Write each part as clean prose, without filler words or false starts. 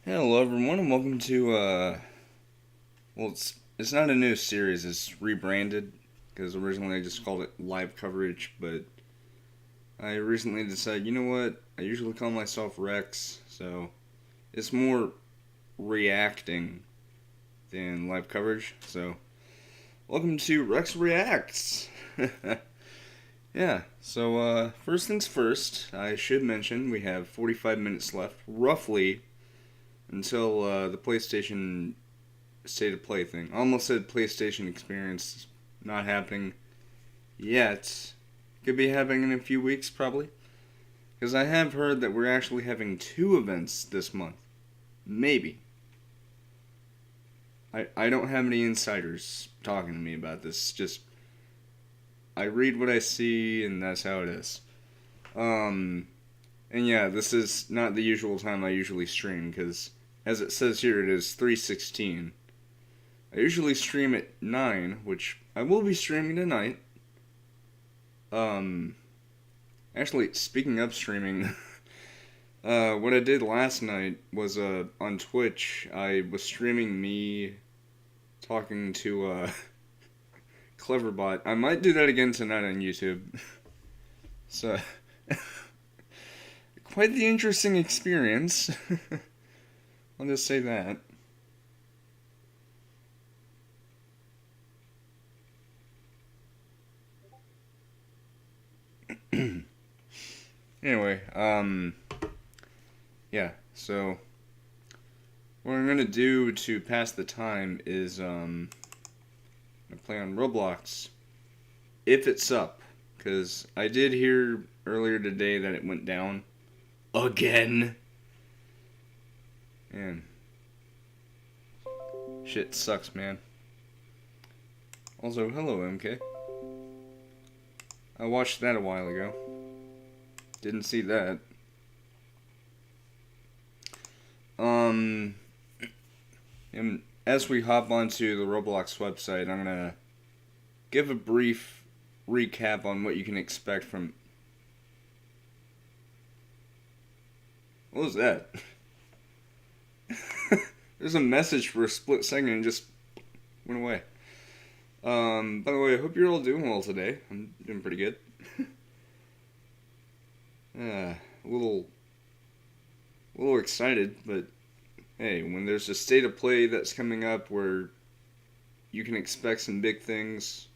Hello, everyone, and welcome to well, it's not a new series. It's rebranded because originally I just called it live coverage, but I recently decided, you know what? I usually call myself Rex, so it's more reacting than live coverage. So, welcome to Rex Reacts. Yeah. So, first things first, I should mention we have 45 minutes left, roughly, until the PlayStation State of Play thing. I almost said PlayStation Experience, not happening yet. Could be happening in a few weeks, probably. Because I have heard that we're actually having two events this month. Maybe. I don't have any insiders talking to me about this. Just, I read what I see, and that's how it is. Um, and yeah, this is not the usual time I usually stream, because as it says here, it is 3:16. I usually stream at 9, which I will be streaming tonight. Um, Actually, speaking of streaming, what I did last night was, on Twitch, I was streaming me talking to, Cleverbot. I might do that again tonight on YouTube. So, quite the interesting experience. I'll just say that. Anyway, yeah, so what I'm gonna do to pass the time is, I play on Roblox if it's up, because I did hear earlier today that it went down again. Man, shit sucks, man. Also, hello, MK. I watched that a while ago. Didn't see that. Um, and as we hop onto the Roblox website, I'm gonna give a brief recap on what you can expect from. What was that? There's a message for a split second and just went away. By the way, I hope you're all doing well today. I'm doing pretty good. A little excited, but hey, when there's a state of play that's coming up where you can expect some big things,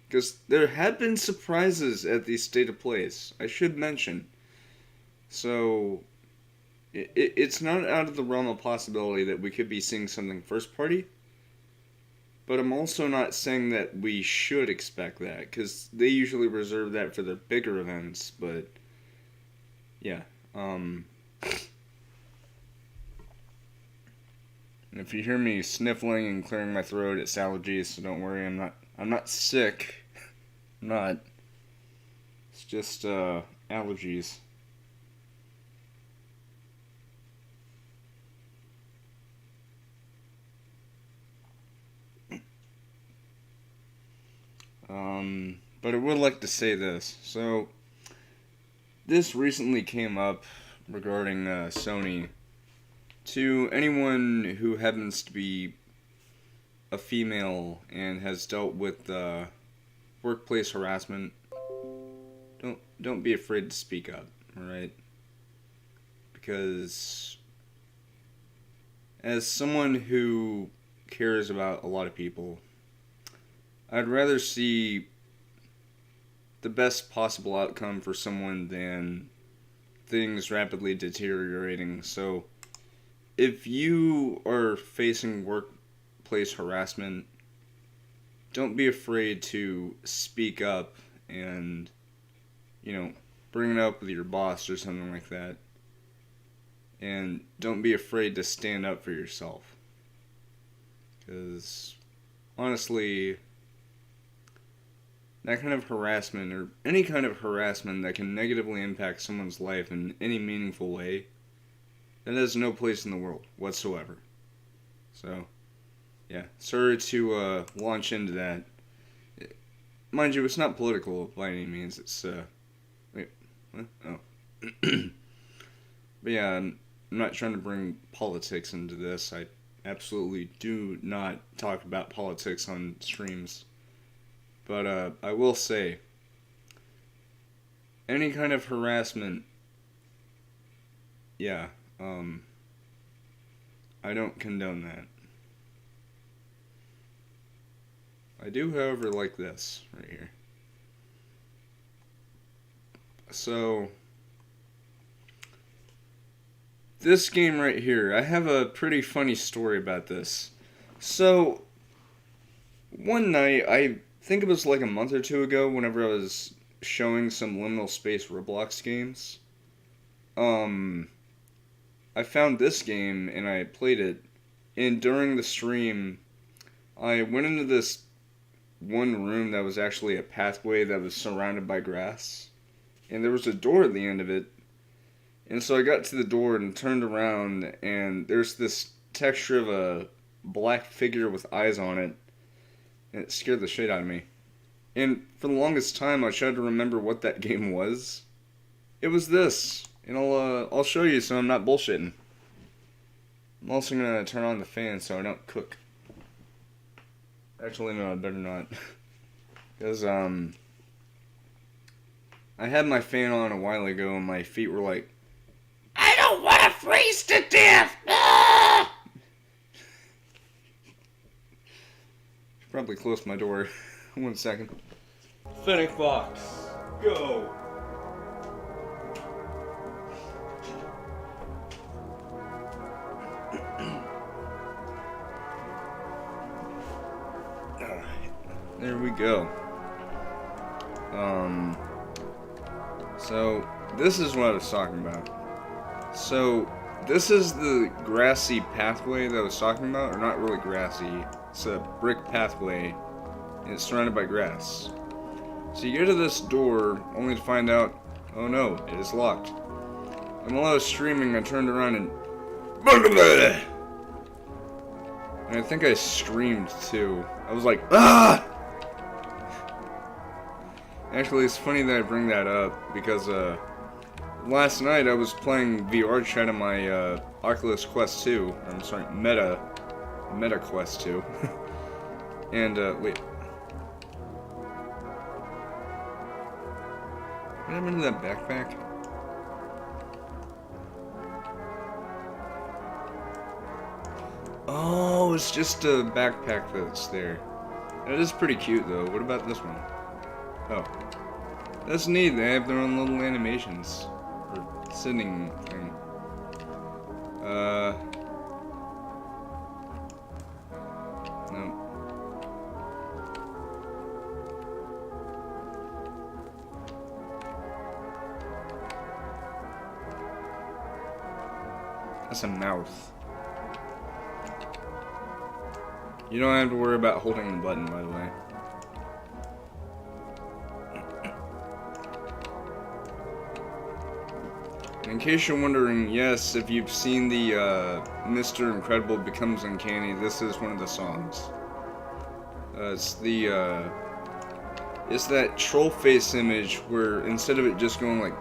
because there have been surprises at these state of plays, I should mention. So, it's not out of the realm of possibility that we could be seeing something first party, but I'm also not saying that we should expect that, because they usually reserve that for the bigger events, but yeah. If you hear me sniffling and clearing my throat, it's allergies, so don't worry, I'm not sick. I'm not. It's just allergies. But I would like to say this. So, this recently came up regarding Sony. To anyone who happens to be a female and has dealt with workplace harassment, don't be afraid to speak up, alright? Because as someone who cares about a lot of people, I'd rather see the best possible outcome for someone than things rapidly deteriorating. So, if you are facing workplace harassment, don't be afraid to speak up and, bring it up with your boss or something like that. And don't be afraid to stand up for yourself. Because, honestly, that kind of harassment, or any kind of harassment that can negatively impact someone's life in any meaningful way, that has no place in the world whatsoever. So, yeah, sorry to launch into that. Mind you, it's not political by any means. It's, wait, what? Oh. But yeah, I'm not trying to bring politics into this. I absolutely do not talk about politics on streams. But I will say, any kind of harassment, yeah, um, I don't condone that. I do, however, like this right here. So, this game right here, I have a pretty funny story about this. So, one night, I think it was like a month or two ago, whenever I was showing some liminal space Roblox games, um, I found this game and I played it. And during the stream, I went into this one room that was actually a pathway that was surrounded by grass. And there was a door at the end of it. And so I got to the door and turned around, and there's this texture of a black figure with eyes on it. And it scared the shit out of me. And for the longest time, I tried to remember what that game was. It was this. And I'll show you so I'm not bullshitting. I'm also gonna turn on the fan so I don't cook. Actually, no, I better not. Because, I had my fan on a while ago and my feet were like, I don't want to freeze to death! Ah! Should probably close my door. 1 second. Fennec Fox, go! Alright, there we go. So, this is what I was talking about. So, this is the grassy pathway that I was talking about, or not really grassy, it's a brick pathway, and it's surrounded by grass. So you go to this door, only to find out, oh no, it is locked. And while I was streaming, I turned around and... And I think I screamed too. I was like, ah! Actually, it's funny that I bring that up, because, last night I was playing VR chat on my, Oculus Quest 2. I'm sorry, Meta Quest 2. And, wait. What happened to that backpack? Oh, it's just a backpack that's there. That is pretty cute, though. What about this one? Oh. That's neat. They have their own little animations. Or sitting thing. No. That's a mouth. You don't have to worry about holding the button, by the way. In case you're wondering, yes, if you've seen the Mr. Incredible Becomes Uncanny, this is one of the songs. It's that troll face image where instead of it just going like,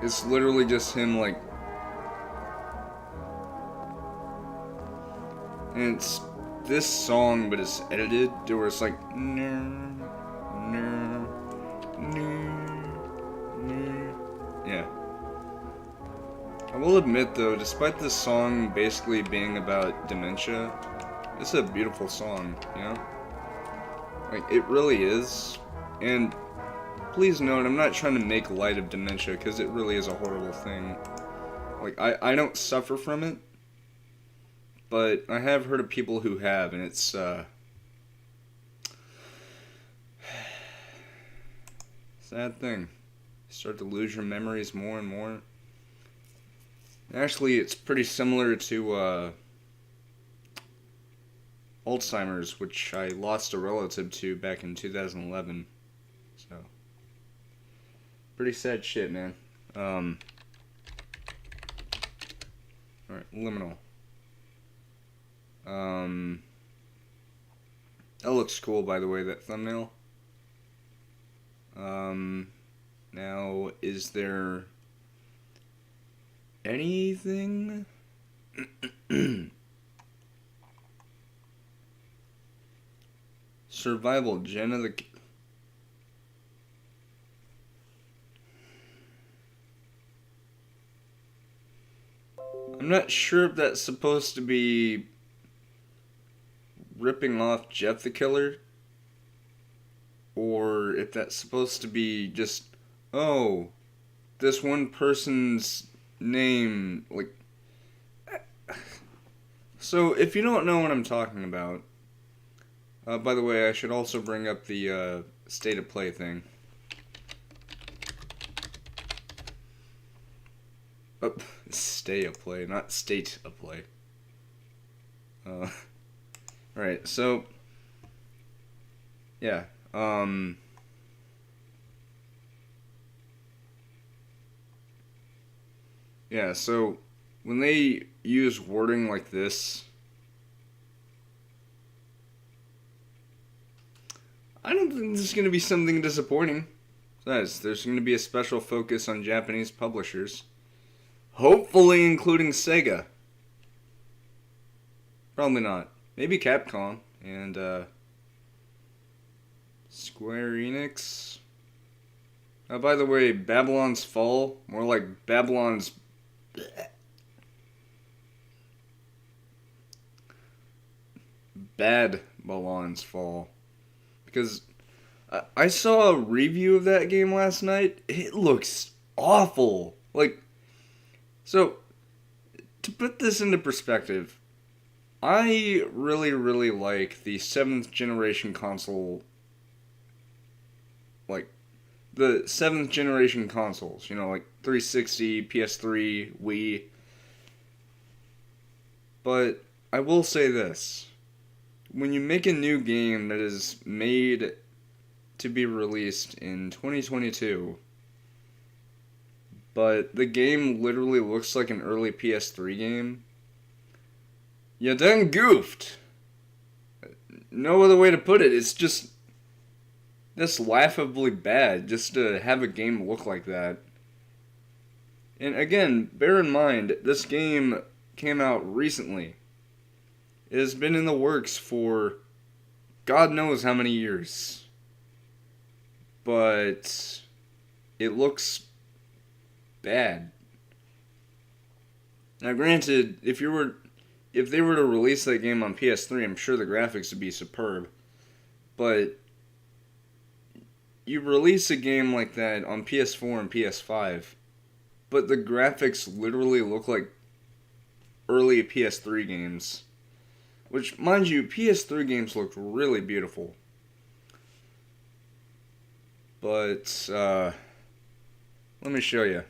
it's literally just him like, and it's this song, but it's edited to where it's like, yeah. I will admit though, despite this song basically being about dementia, it's a beautiful song, you know? Like, it really is. And please note, I'm not trying to make light of dementia, because it really is a horrible thing. Like, I don't suffer from it, but I have heard of people who have, and it's, sad thing. You start to lose your memories more and more. Actually, it's pretty similar to, Alzheimer's, which I lost a relative to back in 2011. So, pretty sad shit, man. Alright, liminal. That looks cool, by the way, that thumbnail. Now, is there anything? Survival, Gen of the... I'm not sure if that's supposed to be ripping off Jeff the Killer, or if that's supposed to be just, oh, this one person's name, like... So, if you don't know what I'm talking about, by the way, I should also bring up the state of play thing. Oh, stay of play, not state of play. Right, so, yeah, yeah, so when they use wording like this, I don't think this is going to be something disappointing. Besides, there's going to be a special focus on Japanese publishers, hopefully including Sega. Probably not. Maybe Capcom and Square Enix. By the way, Babylon's Fall, more like Babylon's Bad Babylon's Fall. Because I saw a review of that game last night. It looks awful. Like, so, to put this into perspective, I really, really like the 7th generation console, like, the 7th generation consoles, you know, like 360, PS3, Wii. But I will say this. When you make a new game that is made to be released in 2022, but the game literally looks like an early PS3 game, you done goofed. No other way to put it. It's just laughably bad just to have a game look like that. And again, bear in mind, this game came out recently. It has been in the works for God knows how many years. But it looks bad. Now granted, if they were to release that game on PS3, I'm sure the graphics would be superb. But you release a game like that on PS4 and PS5, but the graphics literally look like early PS3 games. Which, mind you, PS3 games look really beautiful. But, let me show you.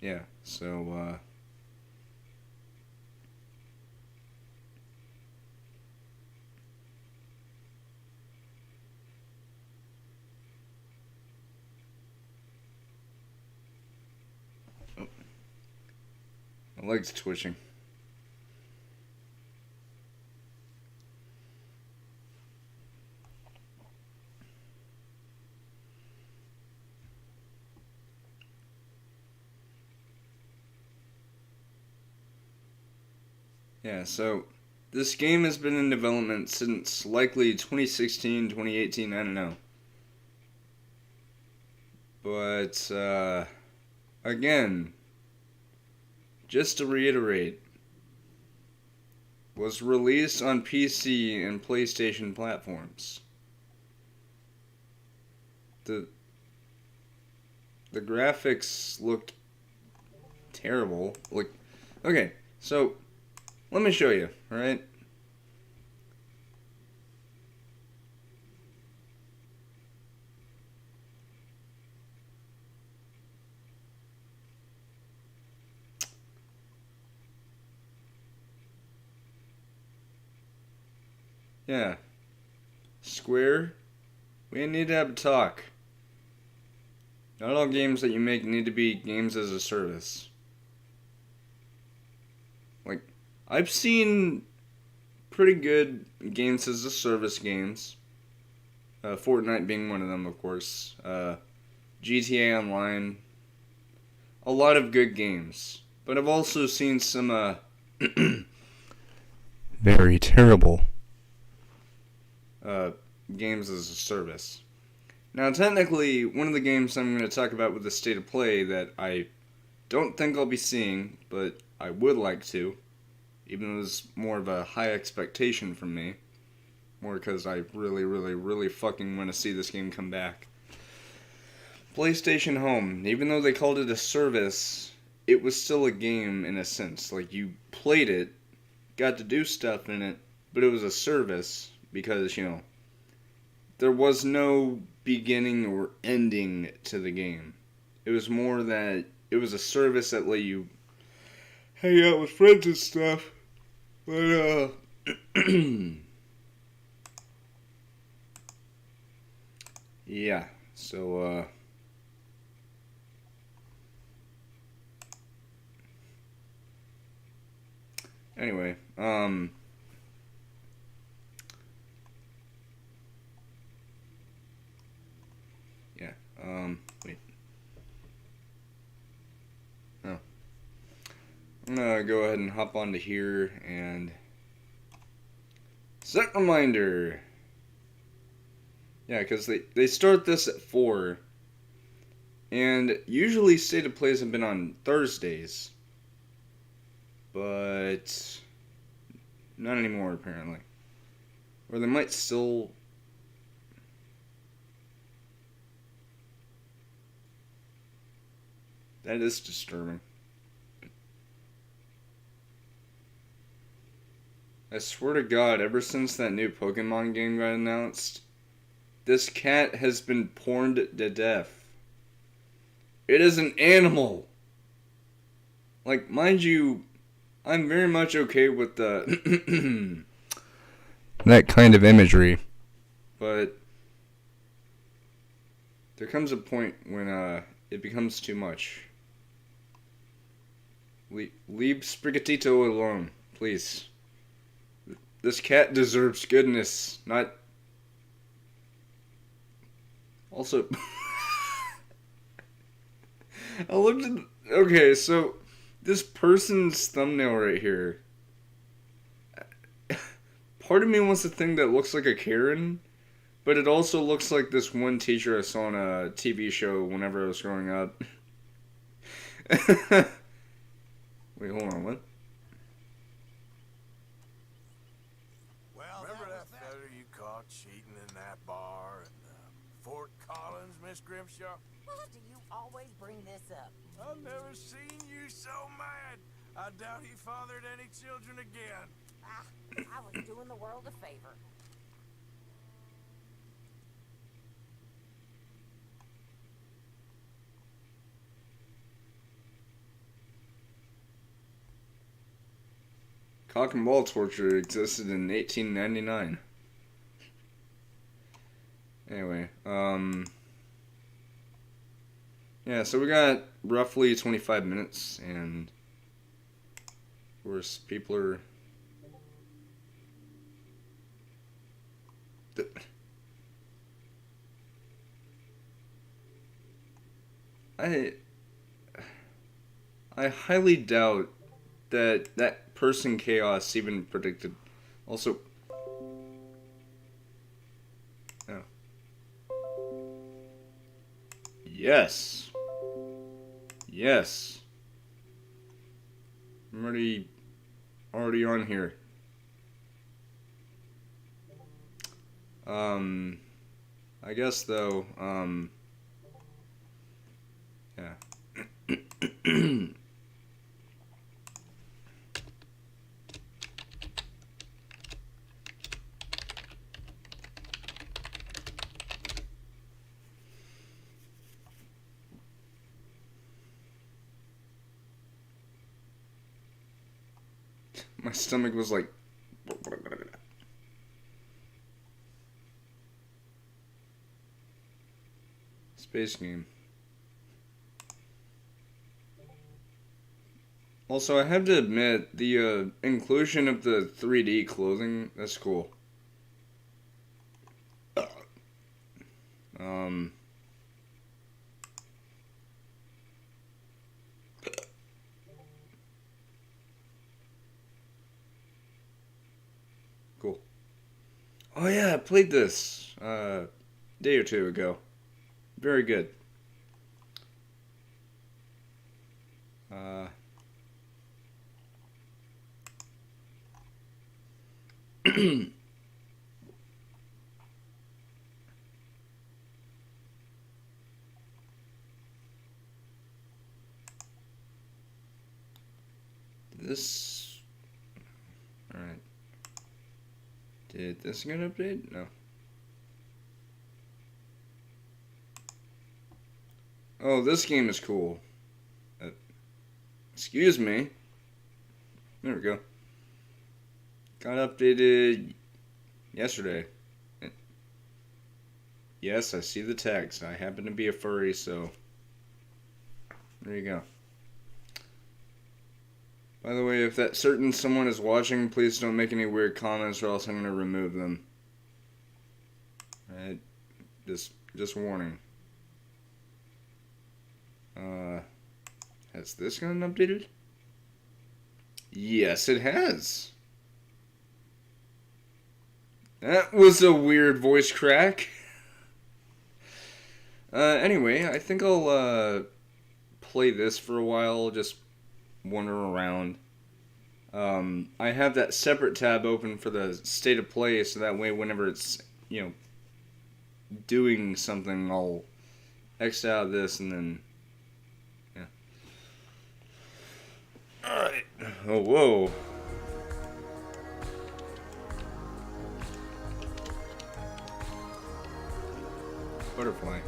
Yeah, so, oh, my leg's twitching. Yeah, so this game has been in development since likely 2016, 2018, I don't know. But, again, just to reiterate, was released on PC and PlayStation platforms. The graphics looked terrible. Like, okay, so let me show you, alright? Yeah. Square We need to have a talk. Not all games that you make need to be games as a service. Like, I've seen pretty good games as a service games. Fortnite being one of them, of course. GTA Online. A lot of good games. But I've also seen some, very terrible, games as a service. Now, technically, one of the games I'm going to talk about with the state of play that I don't think I'll be seeing, but I would like to, even though it's more of a high expectation from me, more because I really, really, really fucking want to see this game come back. PlayStation Home, even though they called it a service, it was still a game in a sense. Like, you played it, got to do stuff in it, but it was a service because, there was no beginning or ending to the game. It was more that it was a service that let you hang out with friends and stuff. But, yeah, so, anyway, yeah, wait. Oh. I'm gonna go ahead and hop onto here and set reminder. Yeah, because they start this at 4, and usually State of Plays have been on Thursdays, but not anymore apparently. Or they might still. That is disturbing. I swear to God, ever since that new Pokemon game got announced, this cat has been porned to death. It is an animal! Like, mind you, I'm very much okay with the that kind of imagery, but there comes a point when it becomes too much. Leave Sprigatito alone, please. This cat deserves goodness, not. Also, I looked at. Okay, so this person's thumbnail right here. Part of me wants to think that looks like a Karen, but it also looks like this one teacher I saw on a TV show whenever I was growing up. Wait, hold on, what? Well, remember that feller you caught cheating in that bar in Fort Collins, Miss Grimshaw? Why do you always bring this up? I've never seen you so mad. I doubt he fathered any children again. I was doing the world a favor. Cock and ball torture existed in 1899. Anyway, yeah, so we got roughly 25 minutes, and of course, people are. I highly doubt that person Chaos even predicted. Also, oh. Yes. Yes. I'm already on here. I guess though, yeah. My stomach was like. Space game. Also, I have to admit, the inclusion of the 3D clothing, that's cool. Um, cool. Oh yeah, I played this a day or two ago. Very good. Uh, this. Alright. Did this get updated? No. Oh, this game is cool. Excuse me. There we go. Got updated yesterday. Yes, I see the text. I happen to be a furry, so there you go. By the way, if that certain someone is watching, please don't make any weird comments or else I'm going to remove them. Alright, just warning. Has this gotten updated? Yes, it has. That was a weird voice crack. Anyway, I think I'll, play this for a while, just wander around. I have that separate tab open for the state of play, so that way whenever it's, doing something, I'll X out of this and then, yeah. Alright. Oh, whoa. Butterfly.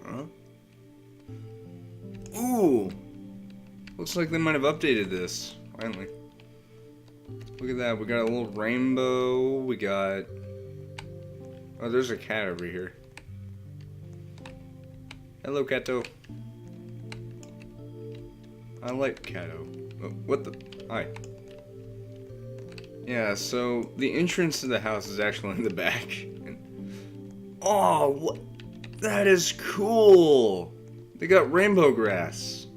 Huh? Ooh! Looks like they might have updated this, finally. Look at that, we got a little rainbow, we got... Oh, there's a cat over here. Hello, Cato. I like Cato. Oh, what the... Hi. Yeah, so the entrance to the house is actually in the back. Oh, what? That is cool! They got rainbow grass.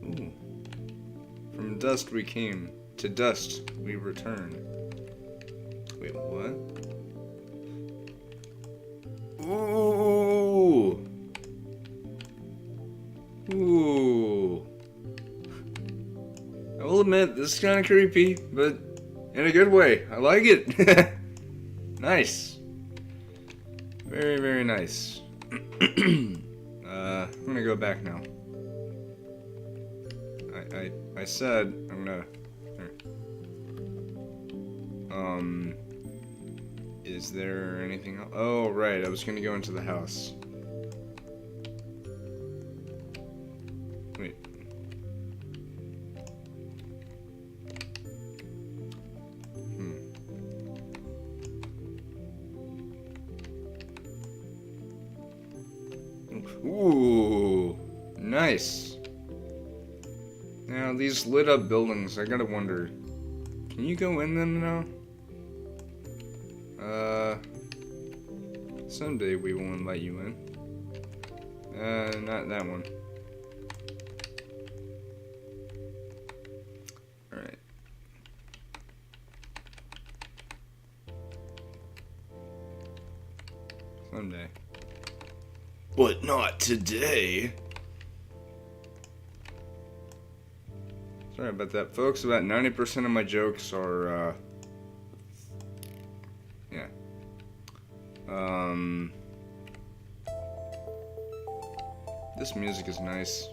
Ooh. From dust we came, to dust we return. Wait, what? Ooh! Ooh! I will admit, this is kind of creepy, but in a good way. I like it. Nice. Very, very nice. I'm gonna go back now. I said I'm gonna. Is there anything else? Oh, right. I was gonna go into the house. Wait. Ooh, nice. Now, these lit up buildings, I gotta wonder, can you go in them now? Someday we will invite you in. Not that one. Alright. Someday. But not today. Sorry about that, folks. About 90% of my jokes are, yeah. This music is nice.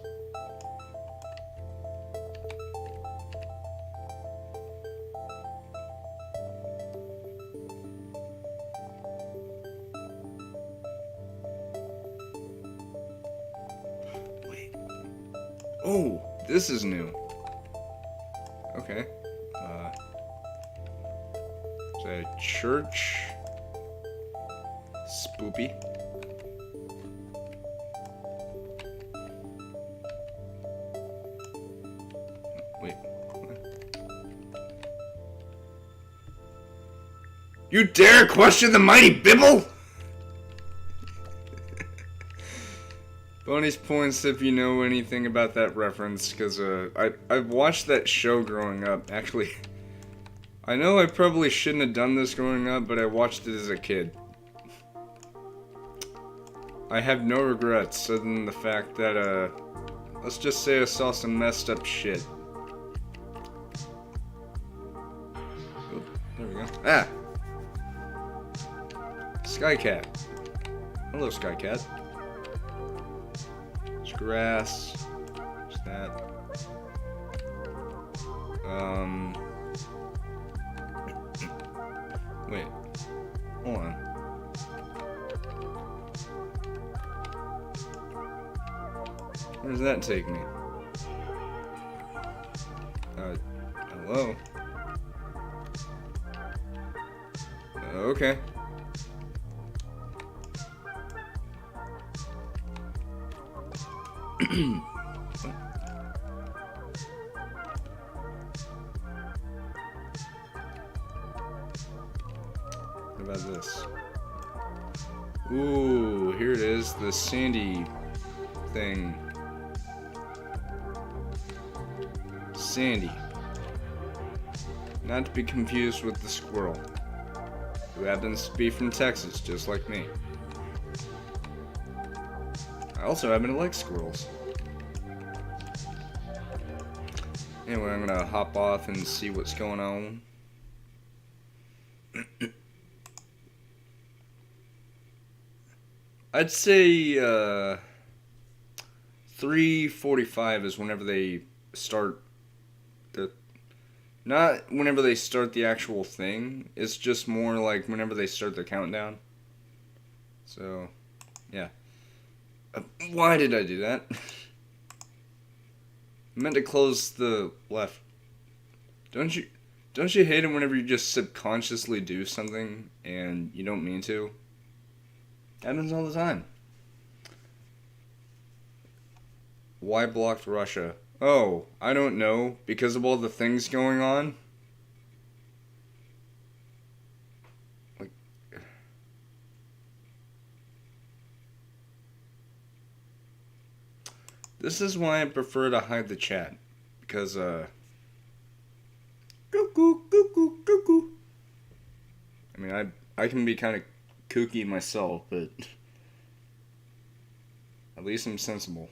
Oh, this is new. Okay. It's a church. Spoopy. Wait. You dare question the mighty Bibble? Bonus points if you know anything about that reference, because I've watched that show growing up. Actually, I know I probably shouldn't have done this growing up, but I watched it as a kid. I have no regrets other than the fact that, let's just say I saw some messed up shit. Oh, there we go. Ah! Skycat. Hello, Skycat. There's grass. There's that. Wait. Hold on. Where does that take me? Hello? Okay. What about this? Ooh, here it is, the sandy thing. Sandy. Not to be confused with the squirrel, who happens to be from Texas, just like me. I also happen to like squirrels. Anyway, I'm gonna hop off and see what's going on. I'd say 3:45 is whenever they start the. Not whenever they start the actual thing. It's just more like whenever they start the countdown. So, yeah. Why did I do that? I meant to close the left. Don't you hate it whenever you just subconsciously do something and you don't mean to? Happens all the time. Why blocked Russia? Oh, I don't know. Because of all the things going on? Like... This is why I prefer to hide the chat. Because, cuckoo, cuckoo, cuckoo. I mean, I can be kind of kooky myself, but at least I'm sensible.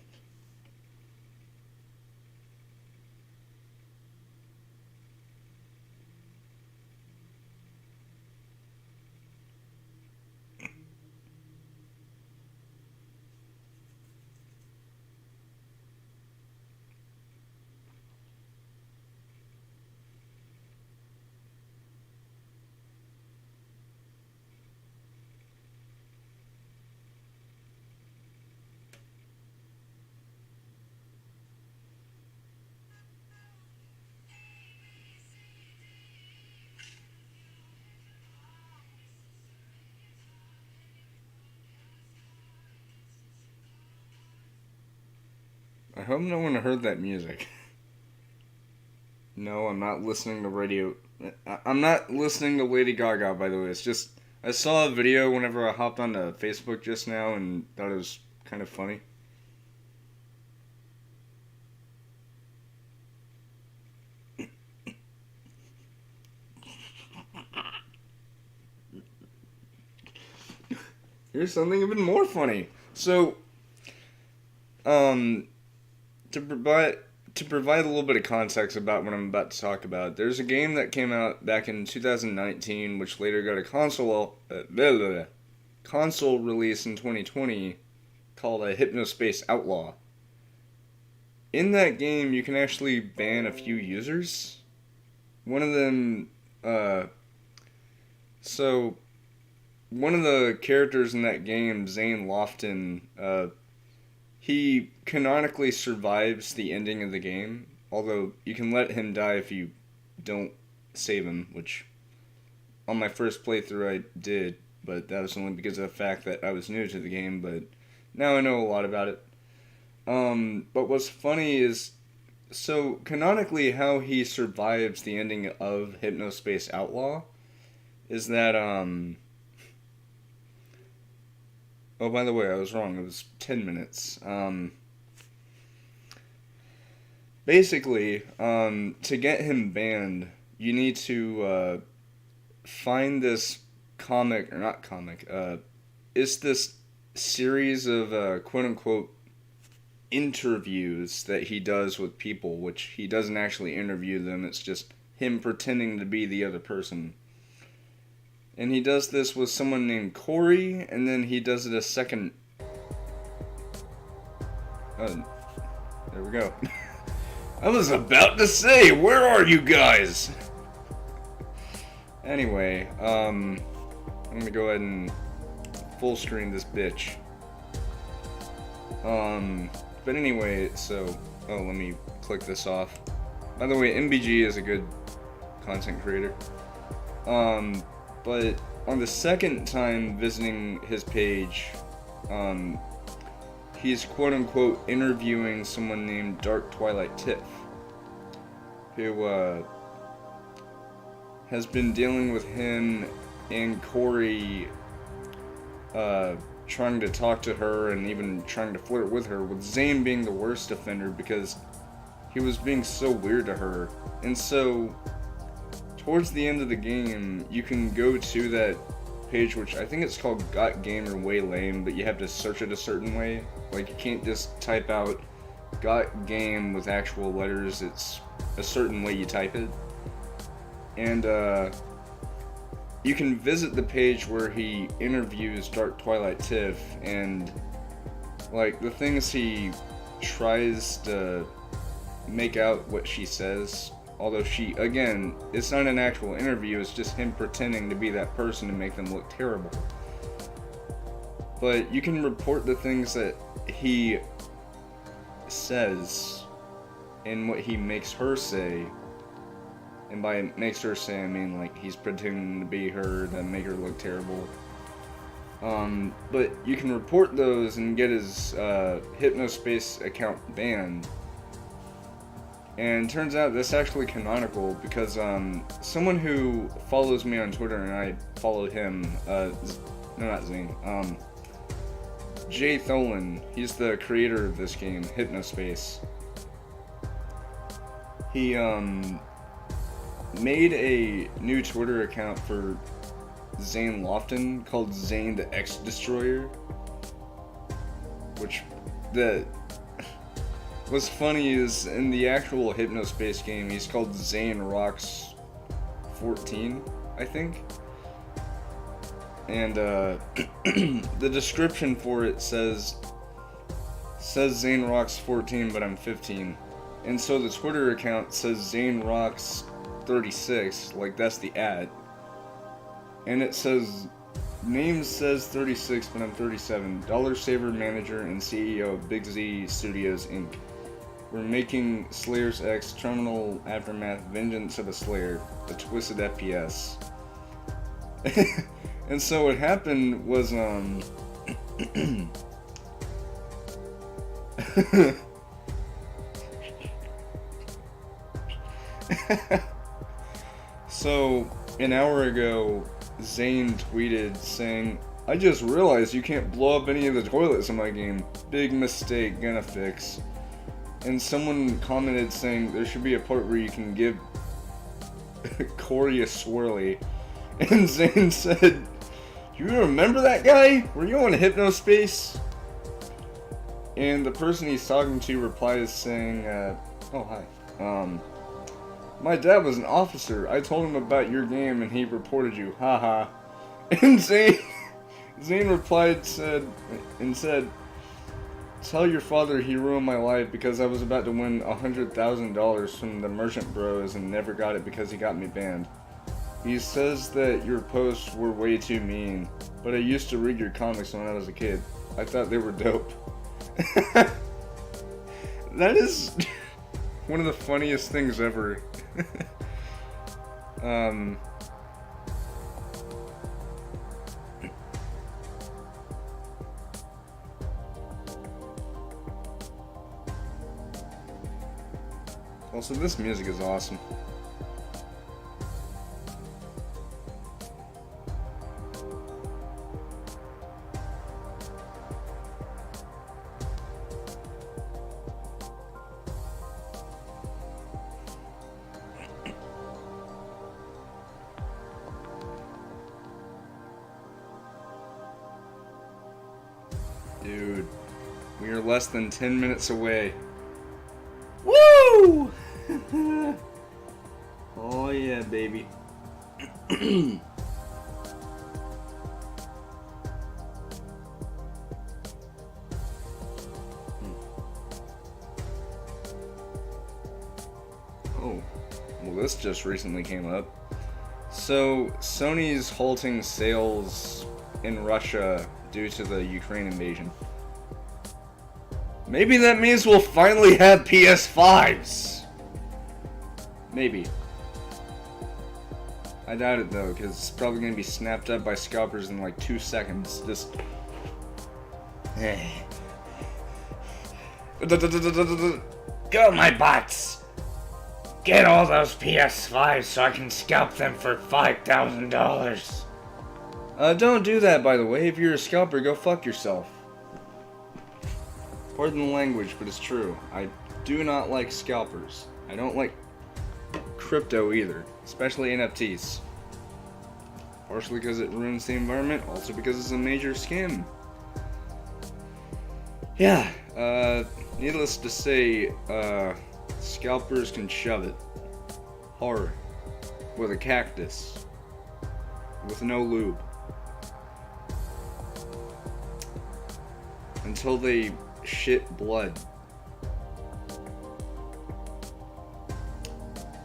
I hope no one heard that music. No, I'm not listening to radio. I'm not listening to Lady Gaga, by the way. It's just, I saw a video whenever I hopped onto Facebook just now and thought it was kind of funny. Here's something even more funny. So, to provide a little bit of context about what I'm about to talk about, there's a game that came out back in 2019, which later got a console release in 2020, called a Hypnospace Outlaw. In that game, you can actually ban a few users. One of them, one of the characters in that game, Zane Lofton, he canonically survives the ending of the game, although you can let him die if you don't save him, which on my first playthrough I did, but that was only because of the fact that I was new to the game, but now I know a lot about it. But what's funny is, so canonically how he survives the ending of Hypnospace Outlaw is that, oh, by the way, I was wrong. It was 10 minutes. Basically, to get him banned, you need to find this comic, or not comic, it's this series of quote-unquote interviews that he does with people, which he doesn't actually interview them. It's just him pretending to be the other person. And he does this with someone named Corey, and then he does it a second. There we go. I was about to say, where are you guys? Anyway, I'm gonna go ahead and full screen this bitch. But anyway, so, oh, let me click this off. By the way, MBG is a good content creator. But on the second time visiting his page, he's quote-unquote interviewing someone named Dark Twilight Tiff, who, has been dealing with him and Corey, trying to talk to her and even trying to flirt with her, with Zane being the worst offender because he was being so weird to her. And so, towards the end of the game, you can go to that page, which I think it's called Got Game or Way Lame, but you have to search it a certain way. Like, you can't just type out Got Game with actual letters, it's a certain way you type it. And, you can visit the page where he interviews Dark Twilight Tiff, and, like, the things he tries to make out what she says, although she, again, it's not an actual interview, it's just him pretending to be that person to make them look terrible. But you can report the things that he says and what he makes her say. And by makes her say, I mean, like, he's pretending to be her to make her look terrible. But you can report those and get his Hypnospace account banned. And turns out that's actually canonical because someone who follows me on Twitter, and I followed him, no, not Zane, Jay Tholen, he's the creator of this game, Hypnospace. He made a new Twitter account for Zane Lofton called Zane the X Destroyer, which what's funny is in the actual Hypnospace game he's called Zane Rocks 14, I think, and the description for it says Zane Rocks 14 but I'm 15, and so the Twitter account says Zane Rocks 36, like that's the ad, and it says name says 36 but I'm 37, Dollar Saver Manager and CEO of Big Z Studios Inc. We're making Slayer's X Terminal Aftermath Vengeance of the Slayer, a twisted FPS. And so what happened was so, an hour ago, Zane tweeted saying, I just realized you can't blow up any of the toilets in my game. Big mistake, gonna fix. And someone commented saying there should be a part where you can give Corey a swirly. And Zane said, do you remember that guy? Were you on Hypnospace? And the person he's talking to replies saying, oh hi. My dad was an officer. I told him about your game and he reported you. Haha. And Zane replied said, tell your father he ruined my life because I was about to win $100,000 from the Merchant Bros and never got it because he got me banned. He says that your posts were way too mean, but I used to read your comics when I was a kid. I thought they were dope. That is one of the funniest things ever. um, also, this music is awesome. Dude, we are less than 10 minutes away. Woo! Oh yeah, baby. Oh, well, this just recently came up. So, Sony's halting sales in Russia due to the Ukraine invasion. Maybe that means we'll finally have PS5s. Maybe. I doubt it though, because it's probably going to be snapped up by scalpers in like 2 seconds. Just... Go, my bots! Get all those PS5s so I can scalp them for $5,000. Don't do that, by the way. If you're a scalper, go fuck yourself. Pardon the language, but it's true. I do not like scalpers. I don't like crypto either, especially NFTs. Partially because it ruins the environment, also because it's a major scam. Yeah, needless to say, scalpers can shove it. Hard. With a cactus. With no lube. Until they shit blood.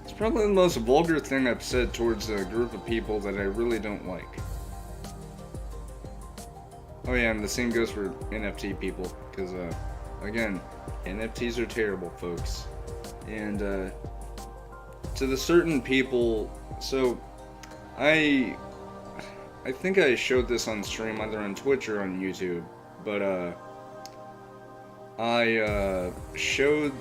It's probably the most vulgar thing I've said towards a group of people that I really don't like. Oh yeah, and the same goes for NFT people, because, again, NFTs are terrible, folks. And, to the certain people, so, I think I showed this on stream, either on Twitch or on YouTube, but, I showed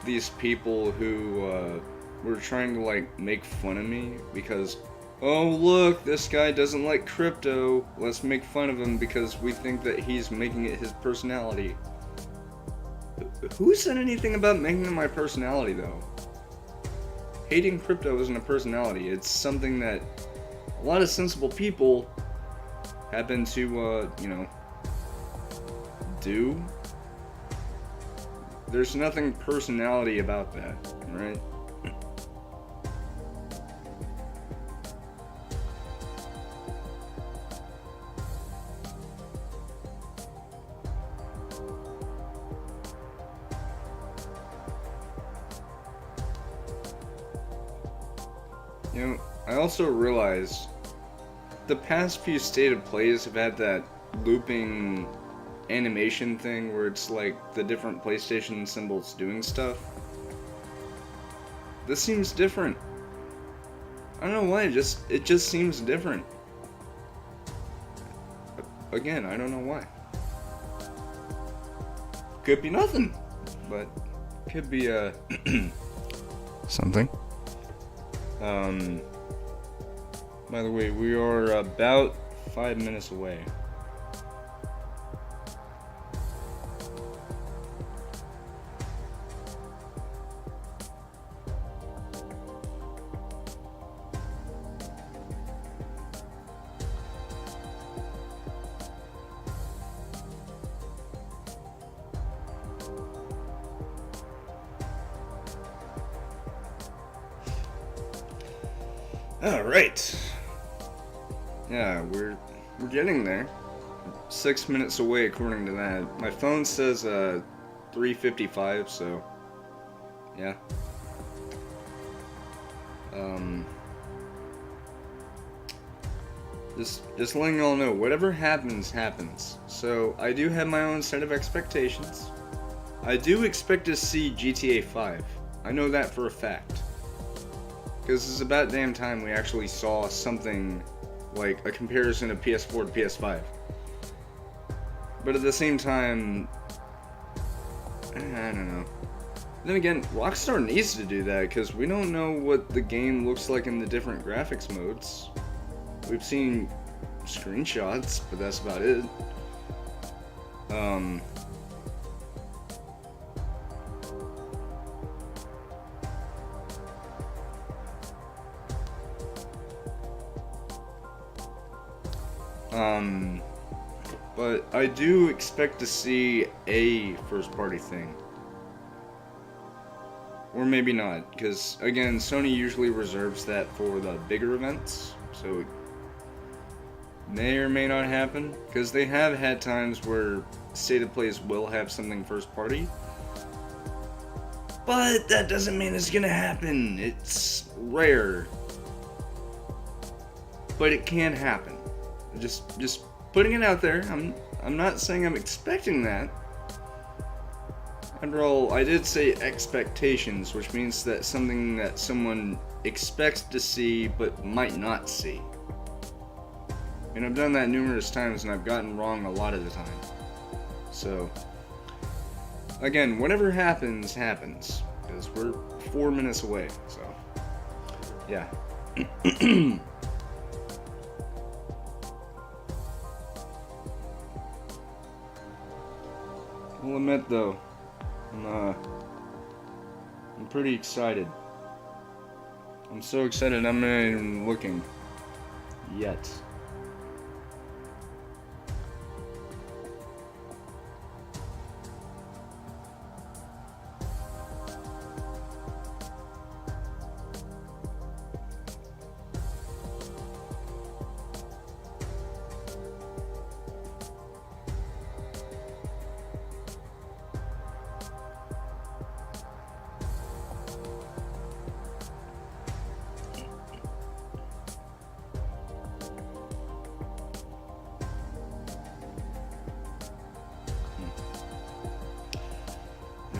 these people who were trying to like make fun of me because, oh look, this guy doesn't like crypto, let's make fun of him because we think that he's making it his personality. Who said anything about making it my personality though? Hating crypto isn't a personality, it's something that a lot of sensible people happen to, you know, do. There's nothing personality about that, right? You know, I also realized the past few State of Plays have had that looping animation thing where it's like the different PlayStation symbols doing stuff. This seems different. I don't know why, it just seems different. Again, I don't know why. Could be nothing, but could be something. By the way, we are about 5 minutes away. Alright. Yeah, we're getting there. 6 minutes away according to that. My phone says 3:55, so yeah. Just letting y'all know, whatever happens, happens. So I do have my own set of expectations. I do expect to see GTA 5. I know that for a fact. Because it's about damn time we actually saw something like a comparison of PS4 to PS5. But at the same time, I don't know. Then again, Rockstar needs to do that because we don't know what the game looks like in the different graphics modes. We've seen screenshots, but that's about it. But I do expect to see a first-party thing. Or maybe not, because, again, Sony usually reserves that for the bigger events, so it may or may not happen, because they have had times where State of Plays will have something first-party, but that doesn't mean it's gonna happen. It's rare. But it can happen. Just putting it out there. I'm not saying I'm expecting that. After all, I did say expectations, which means that something that someone expects to see but might not see. And I've done that numerous times and I've gotten wrong a lot of the time. So, again, whatever happens, happens. Because we're 4 minutes away, so, yeah. I'll admit though, I'm pretty excited. I'm so excited I'm not even looking yet.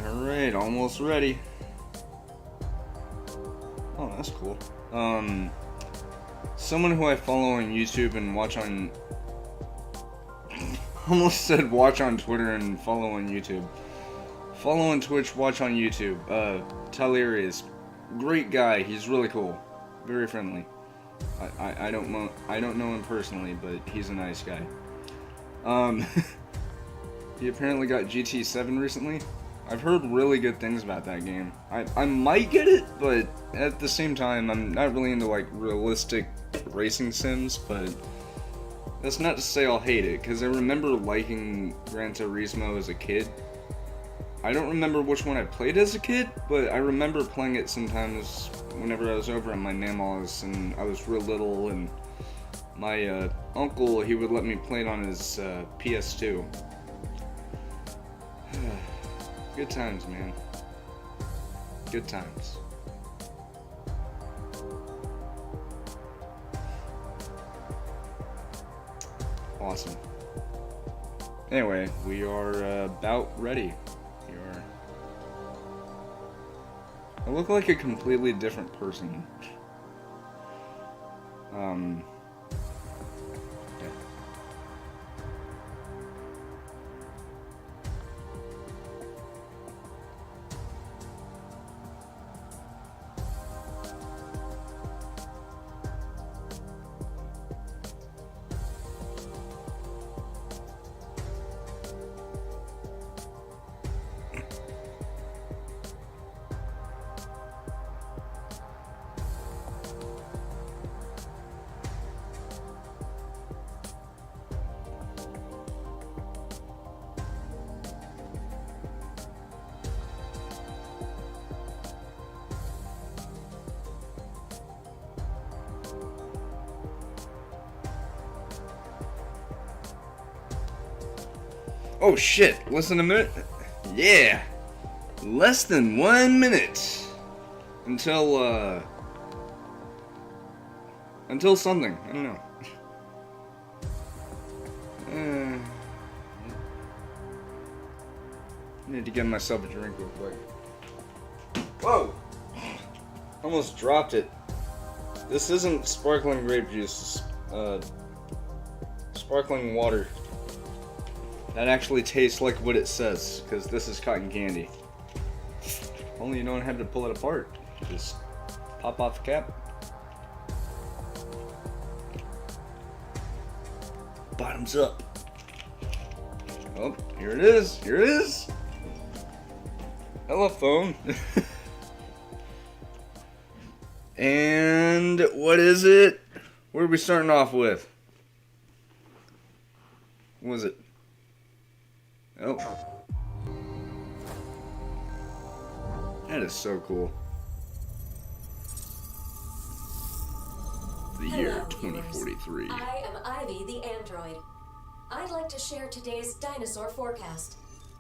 Alright, almost ready. Oh, that's cool. Someone who I follow on YouTube and watch on... almost said watch on Twitter and follow on YouTube. Follow on Twitch, watch on YouTube. Talirius. Great guy, he's really cool. Very friendly. I don't know him personally, but he's a nice guy. He apparently got GT7 recently. I've heard really good things about that game. I might get it, but at the same time, I'm not really into like realistic racing sims, but that's not to say I'll hate it, because I remember liking Gran Turismo as a kid. I don't remember which one I played as a kid, but I remember playing it sometimes whenever I was over at my Nama's and I was real little, and my uncle, he would let me play it on his PS2. Good times, man. Good times. Awesome. Anyway, we are about ready. I look like a completely different person. Yeah. Oh shit, less than a minute? Yeah! Less than 1 minute! Until something, I don't know. Need to get myself a drink real quick. Whoa! Almost dropped it. This isn't sparkling grape juice. It's, sparkling water. That actually tastes like what it says, because this is cotton candy. Only you don't have to pull it apart. Just pop off the cap. Bottoms up. Oh, here it is. Here it is. Hello, phone. And what is it? What are we starting off with? What was it? Oh. That is so cool. The year Hello, 2043. viewers. I am Ivy the android. I'd like to share today's dinosaur forecast.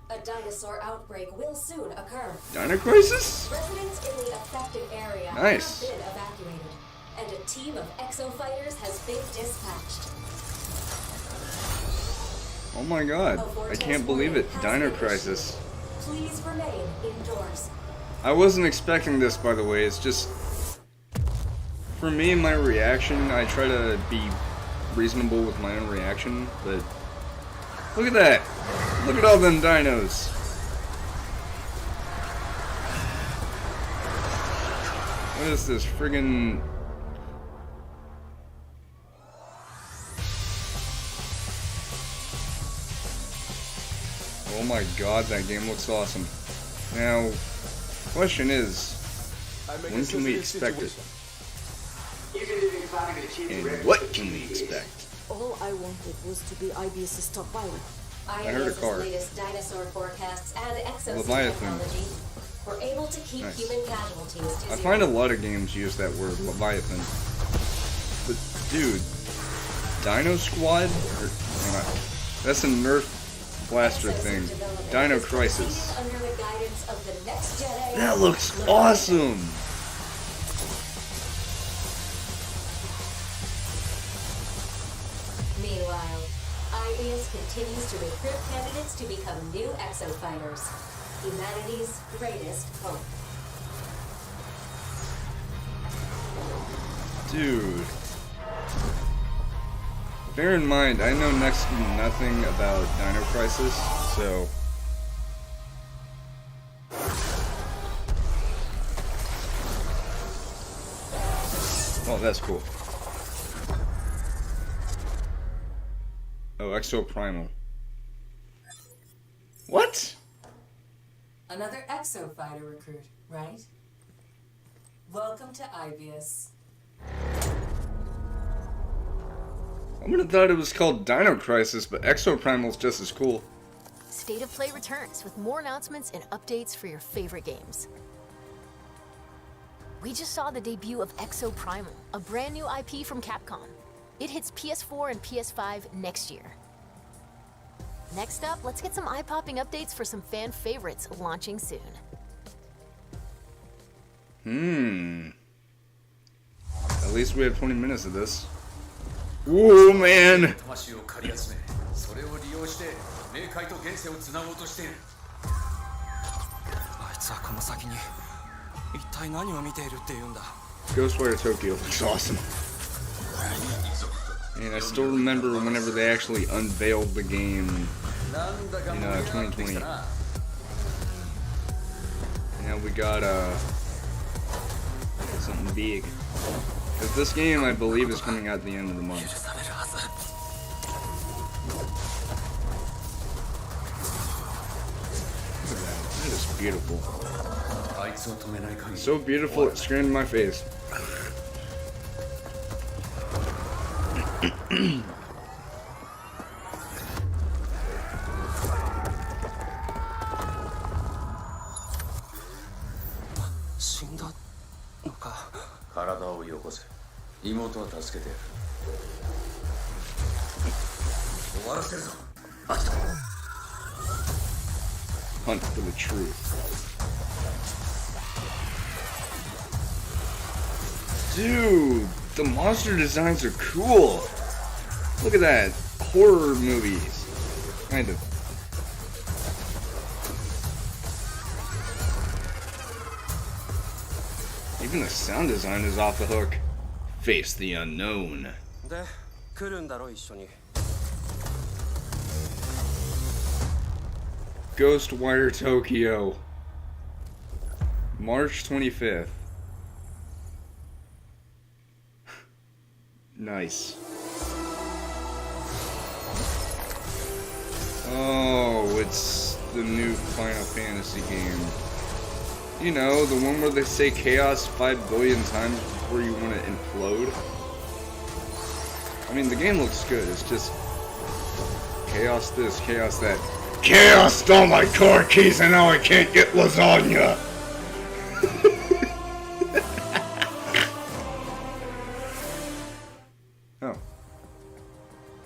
A dinosaur outbreak will soon occur. Dino Crisis? Residents in the affected area Nice. have been evacuated, and a team of exo-fighters has been dispatched. Oh my god. A I vortex can't believe it. warning has Dino been Crisis. issued. Please remain indoors. I wasn't expecting this, by the way. It's just... For me, my reaction, I try to be reasonable with my own reaction, but... Look at that! Look at all them dinos! What is this friggin... Oh my god, that game looks awesome. Now, question is, when can we expect it? And what can we expect? All I wanted was to be IBS's top pilot. heard a car. latest dinosaur forecasts and exosuit Leviathan. technology were able to keep Nice. human casualties to I zero. find a lot of games use that word, Leviathan. But, dude, Dino Squad? That's a Nerf blaster thing. Dino Crisis. Under the guidance of the next Jedi. That looks awesome! Meanwhile, IBS continues to recruit candidates to become new exo-fighters. Humanity's greatest hope. Dude. Bear in mind, I know next to nothing about Dino Crisis, so... Oh, that's cool. Oh, Exo Primal. What? Another exo-fighter recruit, right? Welcome to IBS. I would have thought it was called Dino Crisis, but Exo Primal's just as cool. State of Play returns with more announcements and updates for your favorite games. We just saw the debut of Exo Primal, a brand new IP from Capcom. It hits PS4 and PS5 next year. Next up, let's get some eye-popping updates for some fan favorites launching soon. At least we have 20 minutes of this. Ooh, man! 魂を借り集め、それを利用して冥界と現世をつなごうとしている。あいつはこの先に一体何を見ているって言うんだ。 Ghostwire Tokyo looks awesome. And I still remember whenever they actually unveiled the game in 2020. Now we got something big. Because this game, I believe, is coming out at the end of the month. Look at that. That is beautiful. あいつを止めない限り。 So beautiful, it screamed in my face. Shindaのか。体をよこせ。妹は助けてやる。終わらせるぞ。アキト。 Hunt for the truth. Dude, the monster designs are cool. Look at that. Horror movies. Kind of. Even the sound design is off the hook. Face the unknown. で来るんだろ一緒に Ghostwire Tokyo. March 25th. Nice. Oh, it's the new Final Fantasy game. You know, the one where they say chaos 5 billion times before you want to implode. I mean, the game looks good, it's just chaos this, chaos that. Chaos stole my car keys and now I can't get lasagna! Oh.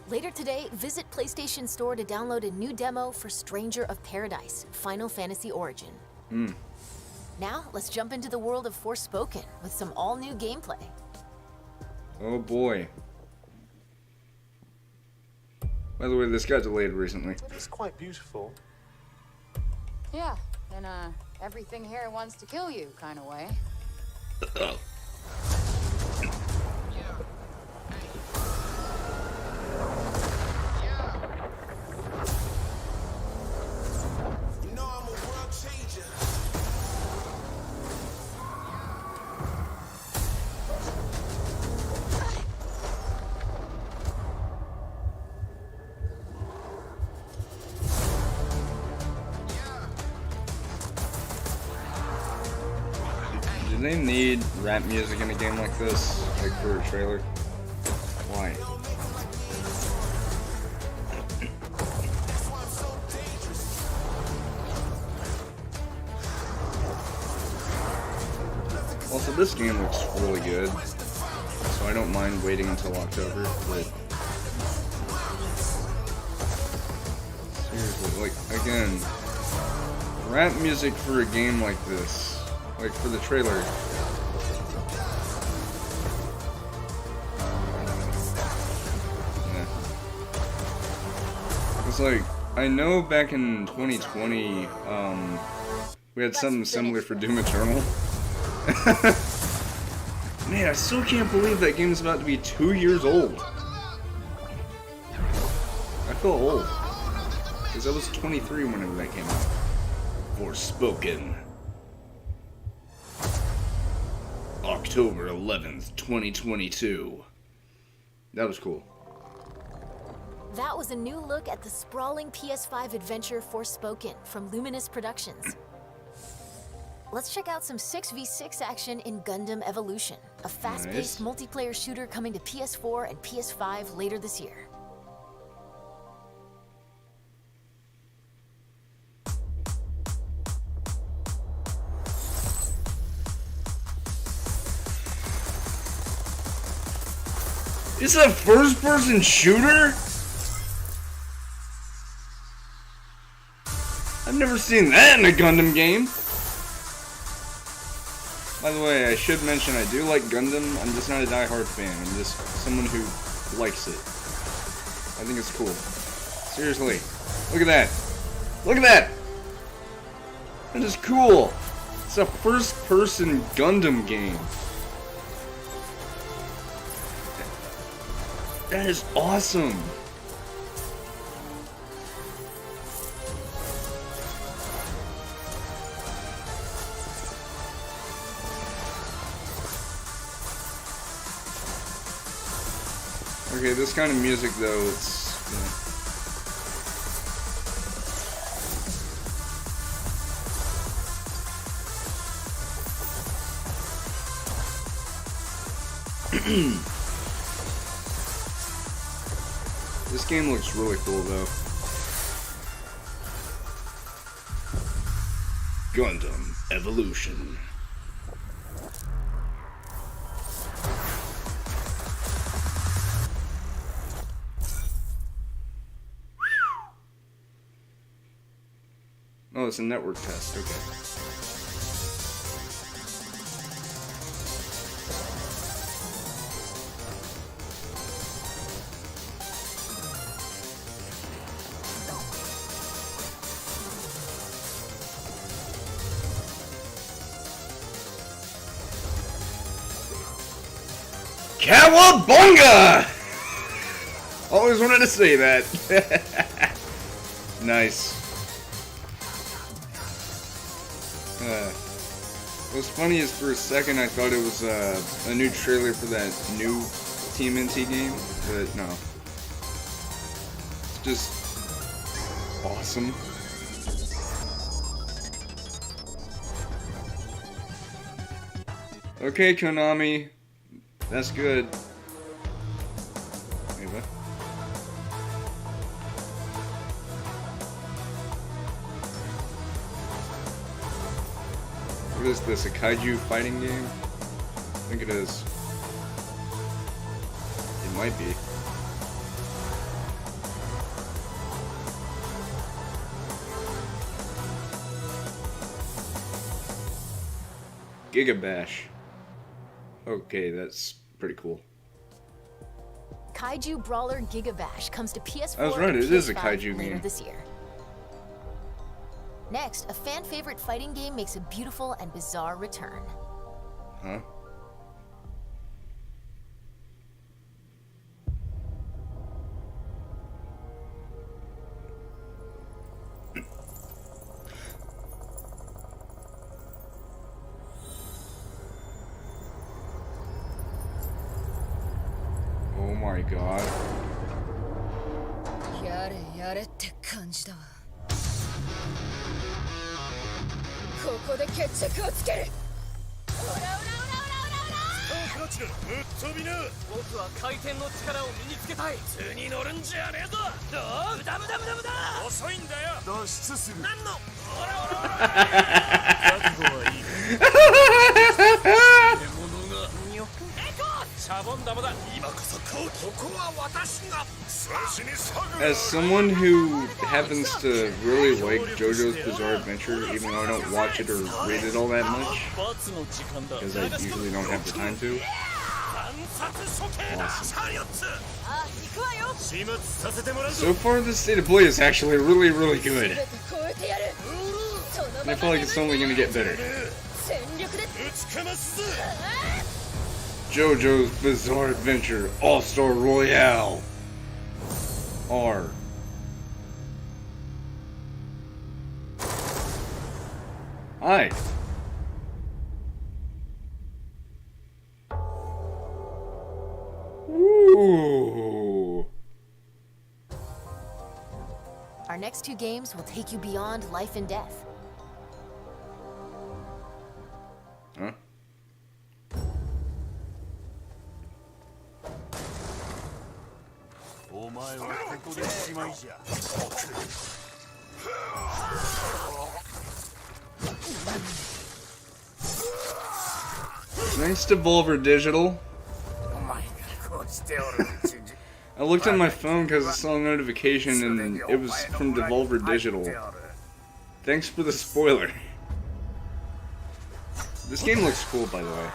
Later today, visit PlayStation Store to download a new demo for Stranger of Paradise, Final Fantasy Origin. Now, let's jump into the world of Forspoken with some all-new gameplay. Oh boy. By the way, this got delayed recently. It's quite beautiful. Yeah, in a everything here wants to kill you kind of way. You know I'm a world changer. Do they need rap music in a game like this? Like for a trailer? Why? Also, this game looks really good, so I don't mind waiting until October, but seriously, like, again, rap music for a game like this, like for the trailer. Yeah. It's like, I know back in 2020, we had something similar for Doom Eternal. Man, I still can't believe that game's about to be 2 years old. I feel old. Because I was 23 whenever that came out. Forspoken. October 11th, 2022. That was cool. That was a new look at the sprawling PS5 adventure Forspoken from Luminous Productions. Let's check out some 6v6 action in Gundam Evolution, a fast-paced multiplayer shooter coming to PS4 and PS5 later this year. It's a first-person shooter? I've never seen that in a Gundam game. By the way, I should mention I do like Gundam. I'm just not a die-hard fan. I'm just someone who likes it. I think it's cool. Seriously. Look at that. Look at that! That is cool. It's a first-person Gundam game. That is awesome. Okay, this kind of music though, it's... This game looks really cool though. Gundam Evolution. Oh, it's a network test, okay. Cowabunga! Always wanted to say that. Nice. What's funny is for a second I thought it was a new trailer for that new TMNT game, but no. It's just awesome. Okay, Konami. That's good. Wait, what? What is this, a kaiju fighting game? I think it is. It might be. Gigabash. Okay, that's pretty cool. Kaiju Brawler Gigabash comes to PS4 I was right, and it is a PS5 kaiju later game. this year. Next, a fan-favorite fighting game makes a beautiful and bizarre return. Huh? Oh my god. やれやれって感じだわ。ここで決着をつける。僕は回転の力を身につけたい。図に乗るんじゃねえぞ。どう？無駄無駄無駄無駄。遅いんだよ。脱出する。何の？ほらほら。覚悟はいい。獲物が。エコー。シャボン玉だ。今こそここは私が。 As someone who happens to really like JoJo's Bizarre Adventure, even though I don't watch it or read it all that much, because I usually don't have the time to. Awesome. So far, this state of play is actually really, really good. And I feel like it's only gonna get better. JoJo's Bizarre Adventure All-Star Royale. R. Hi. Ooh. Our next two games will take you beyond life and death. Huh? Nice Devolver Digital. I looked at my phone because I saw a notification and it was from Devolver Digital. Thanks for the spoiler. This game looks cool, by the way.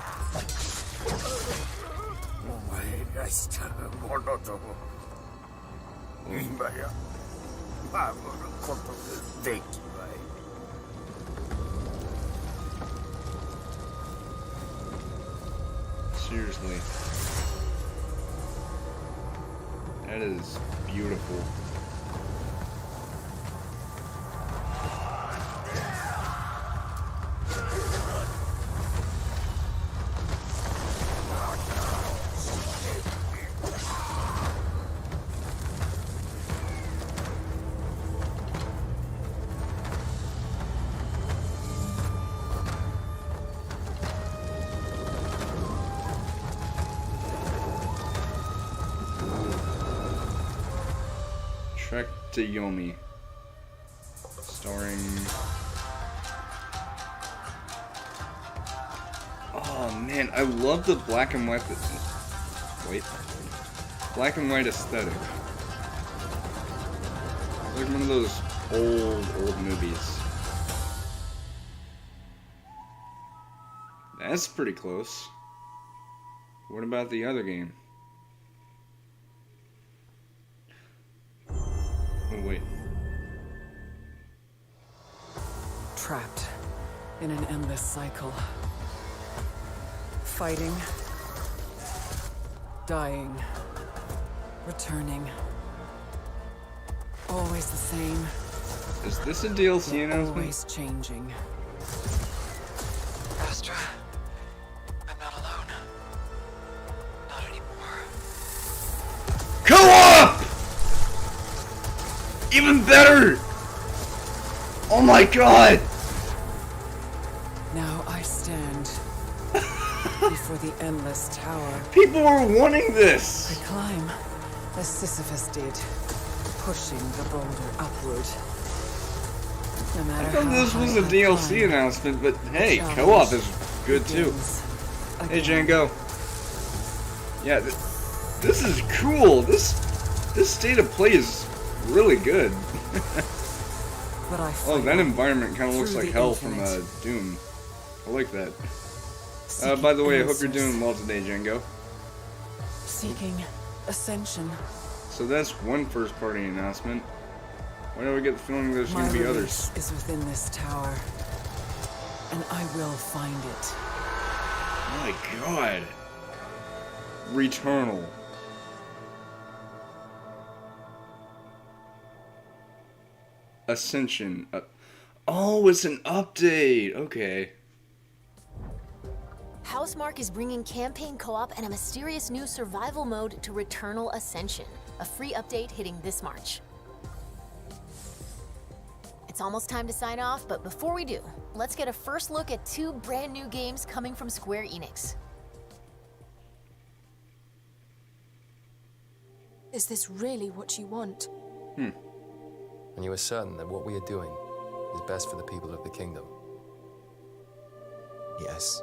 Seriously. That is beautiful. Trek to Yomi. Starring... Oh man, I love the black and white... Wait. Black and white aesthetic. Like one of those old movies. That's pretty close. What about the other game? Oh, wait. Trapped in an endless cycle. Fighting, dying, returning. Always the same. Is this a DLC announcement? Always changing. Astra, I'm not alone. Not anymore. Co-op! Even better! Oh my god! Now I stand before the endless tower. People were wanting this! I climb as Sisyphus did, pushing the boulder upward. No matter I thought how this was high a I DLC climb, announcement, but hey, challenge co-op is good too. begins Hey again. Django. Yeah, this is cool. This state of play is really good. But I Oh, that fight environment kind of looks through like the hell from infinite. Doom. I like that. Seeking By the way, I hope you're answers. doing well today, Django. Seeking ascension. So that's one first-party announcement. Why do I get the feeling there's My going to be release others? is within this tower, and I will find it. My god. Returnal. Ascension. Oh, it's an update. Okay. Housemarque is bringing campaign co-op and a mysterious new survival mode to Returnal Ascension, a free update hitting this March. It's almost time to sign off, but before we do, let's get a first look at two brand new games coming from Square Enix. Is this really what you want? And you are certain that what we are doing is best for the people of the kingdom? Yes.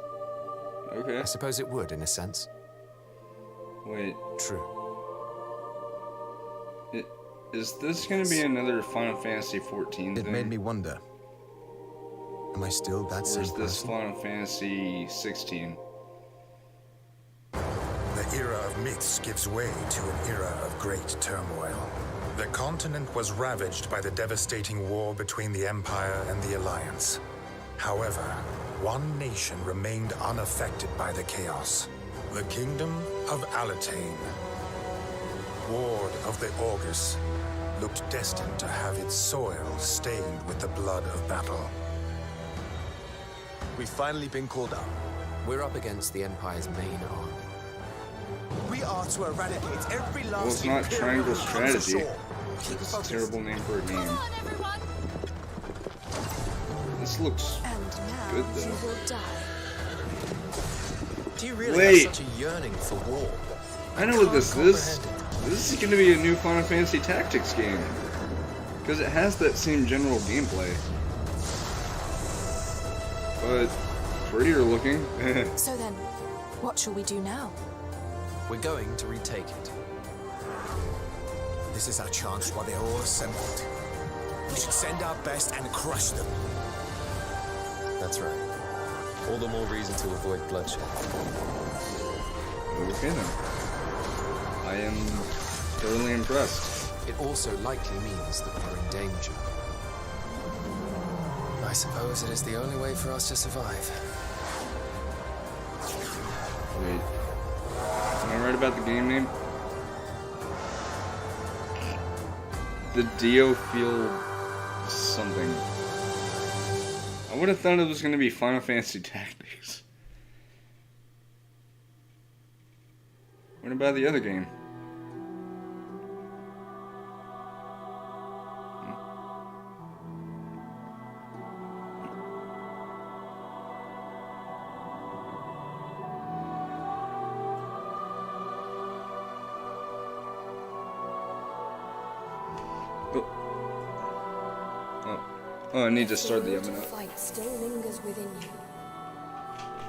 Okay. I suppose it would, in a sense. Wait. True. Is this going to be another Final Fantasy 14 It thing? made me wonder. Am I still that Or same is this person? Final Fantasy 16? The era of myths gives way to an era of great turmoil. The continent was ravaged by the devastating war between the Empire and the Alliance. However, one nation remained unaffected by the chaos. The Kingdom of Alatane, ward of the Augurs, looked destined to have its soil stained with the blood of battle. We've finally been called up. We're up against the Empire's main army. We are to eradicate every last Well, it's not Imperial Triangle who comes Strategy. ashore. Keep It's a focused. terrible name for a game. This looks good though. Do you really Wait. have such a yearning for war? I know what this is. This is going to be a new Final Fantasy Tactics game. Because it has that same general gameplay. But prettier looking. So then, what shall we do now? We're going to retake it. This is our chance while they're all assembled. We should send our best and crush them. That's right. All the more reason to avoid bloodshed. Okay then. I am thoroughly impressed. It also likely means that we're in danger. I suppose it is the only way for us to survive. Wait. Am I right about the game name? The Dio Field something. I would have thought it was going to be Final Fantasy Tactics. What about the other game? Oh, I need to start the oven up. Fight still lingers within you.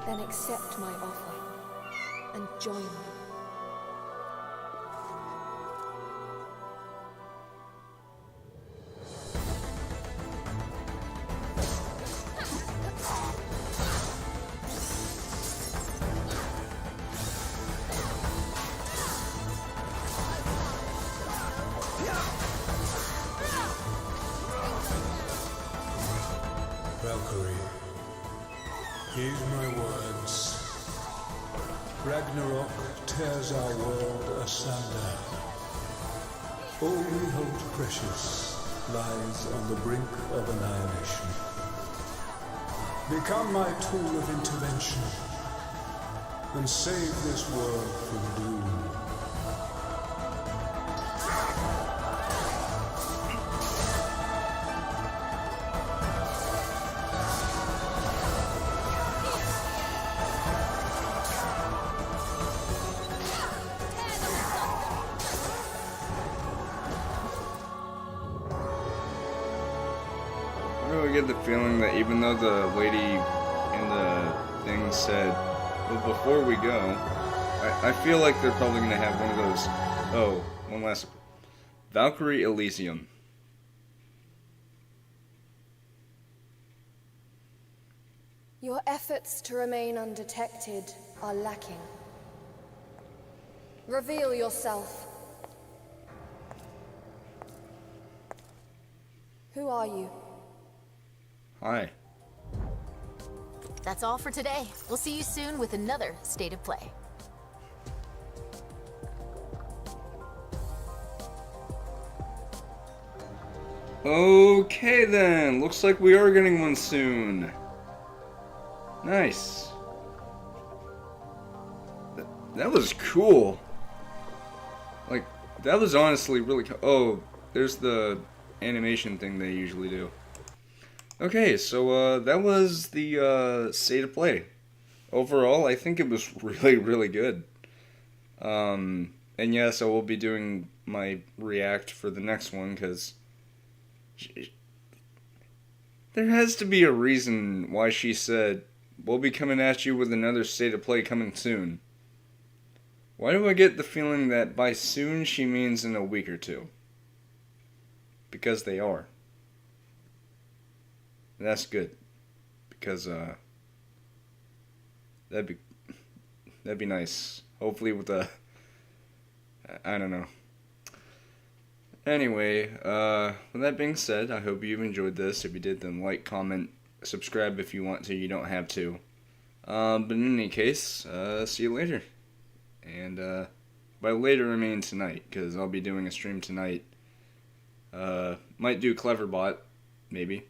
Then accept my offer and join me. Valkyrie, heed my words. Ragnarok tears our world asunder. All we hold precious lies on the brink of annihilation. Become my tool of intervention and save this world from doom. I really get the feeling that even though the lady in the thing said, well, before we go, I feel like they're probably going to have one of those, oh, one last, Valkyrie Elysium. Your efforts to remain undetected are lacking. Reveal yourself. Who are you? Hi. That's all for today. We'll see you soon with another State of Play. Okay then, looks like we are getting one soon. Nice. That was cool. Like, that was honestly really cool. Oh, there's the animation thing they usually do. Okay, so that was the State of Play. Overall, I think it was really, really good. And yes, I will be doing my react for the next one, because there has to be a reason why she said, we'll be coming at you with another State of Play coming soon. Why do I get the feeling that by soon she means in a week or two? Because they are. And that's good. Because, that'd be nice. Hopefully with a, I don't know. Anyway, with that being said, I hope you've enjoyed this. If you did, then like, comment, subscribe if you want to. You don't have to. But in any case, see you later. And, by later I mean tonight, because I'll be doing a stream tonight. Might do Cleverbot, maybe.